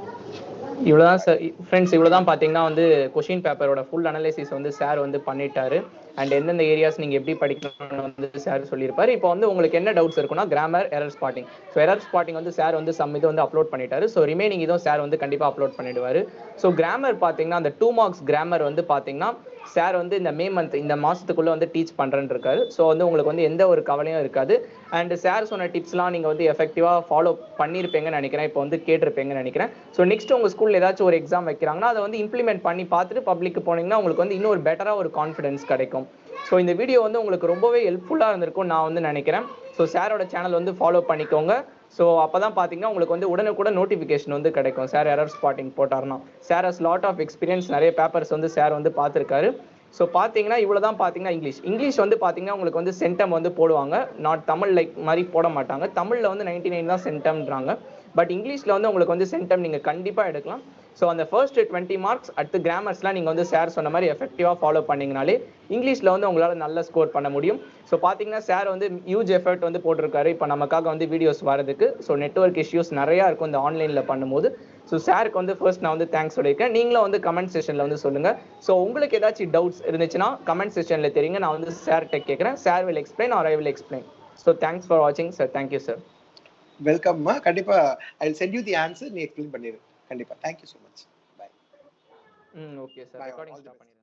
இவ்வளோதான் சார் ஃப்ரெண்ட்ஸ். இவ்வளோதான் பார்த்தீங்கன்னா வந்து கொஷின் பேப்பரோட ஃபுல் அனலைசிஸ் வந்து சார் வந்து பண்ணிட்டாரு. அண்ட் எந்தெந்த ஏரியாஸ் நீங்கள் எப்படி படிக்கணும்னு வந்து சார் சொல்லியிருப்பாரு. இப்போ வந்து உங்களுக்கு என்ன டவுட்ஸ் இருக்குன்னா grammar, error spotting. So error spotting வந்து சார் வந்து இது வந்து அப்லோட் பண்ணிட்டாரு. ஸோ ரிமைனிங் இதுவும் சார் வந்து கண்டிப்பாக அப்லோட் பண்ணிடுவார். ஸோ கிராமர் பார்த்தீங்கன்னா அந்த 2 மார்க்ஸ் கிராமர் வந்து பார்த்தீங்கன்னா சார் வந்து இந்த மே மந்த் இந்த மாதத்துக்குள்ளே வந்து டீச் பண்ணுறேன்னு இருக்காரு. ஸோ வந்து உங்களுக்கு வந்து எந்த ஒரு கவலையும் இருக்காது. அண்ட் சார் சொன்ன டிப்ஸ்லாம் நீங்கள் வந்து எஃபெக்டிவாக ஃபாலோ பண்ணியிருப்பீங்கன்னு நினைக்கிறேன். இப்போ வந்து கேட்டிருப்பீங்கன்னு நினைக்கிறேன். ஸோ நெக்ஸ்ட் உங்கள் ஸ்கூலில் ஏதாச்சும் ஒரு எக்ஸாம் வைக்கிறாங்கன்னா அதை வந்து இம்ப்ளிமெண்ட் பண்ணி பார்த்துட்டு பப்ளிக்கு போனீங்கன்னா உங்களுக்கு வந்து இன்னும் ஒரு பெட்டராக ஒரு கான்ஃபிடன்ஸ் கிடைக்கும். ஸோ இந்த வீடியோ வந்து உங்களுக்கு ரொம்பவே ஹெல்ப்ஃபுல்லாக இருந்திருக்கும் நான் வந்து நினைக்கிறேன். ஸோ சாரோட சேனல் வந்து ஃபாலோ பண்ணிக்கோங்க. ஸோ அப்போ தான் பார்த்தீங்கன்னா உங்களுக்கு வந்து உடனுக்குடன் நோட்டிஃபிகேஷன் வந்து கிடைக்கும் சார் எரர் ஸ்பாட்டிங் போட்டார்னா. Sir has lot of experience, நிறைய பேப்பர்ஸ் வந்து சார் வந்து பார்த்துருக்காரு. ஸோ பார்த்தீங்கன்னா இவ்வளோ தான் பார்த்தீங்கன்னா இங்கிலீஷ் வந்து பார்த்தீங்கன்னா உங்களுக்கு வந்து சென்டம் வந்து போடுவாங்க. நாட் தமிழ் லைக் மாதிரி போட மாட்டாங்க. தமிழில் வந்து 99 தான் சென்டம்ன்றாங்க. பட் இங்கிலீஷில் வந்து உங்களுக்கு வந்து சென்டம் நீங்கள் கண்டிப்பாக எடுக்கலாம். ஸோ அந்த ஃபர்ஸ்ட் 20 மார்க்ஸ் அடுத்து கிராமர்ஸ்லாம் நீங்கள் வந்து சார் சொன்ன மாதிரி எஃபெக்டிவாக ஃபாலோ பண்ணிங்கனாலே இங்கிலீஷில் வந்து உங்களால் நல்ல ஸ்கோர் பண்ண முடியும். ஸோ பார்த்தீங்கன்னா சார் வந்து ஹியூஜ் எஃபர்ட் வந்து போட்டிருக்காரு இப்போ நமக்காக வந்து வீடியோஸ் வரதுக்கு. ஸோ நெட்வொர்க் இஷ்யூஸ் நிறையா இருக்கும் இந்த ஆன்லைனில் பண்ணும்போது. ஸோ சாருக்கு வந்து ஃபர்ஸ்ட் நான் வந்து தேங்க்ஸ் சொல்லியிருக்கேன். நீங்களும் வந்து கமெண்ட் செஷனில் வந்து சொல்லுங்கள். ஸோ உங்களுக்கு ஏதாச்சும் டவுட்ஸ் இருந்துச்சுன்னா கமெண்ட் செஷனில் தெரியுங்க. நான் வந்து சார்கிட்ட கேட்குறேன். Sir will explain or I will explain. So thanks for வாட்சிங் சார். Thank you sir. வெல்கம்மா. கண்டிப்பா I will send you the answer. நீ எக்ஸ்பிளைன் பண்ணிடு கண்டிப்பா. Thank you so much. Bye. Okay sir. Recording stop பண்ணிடுறேன்.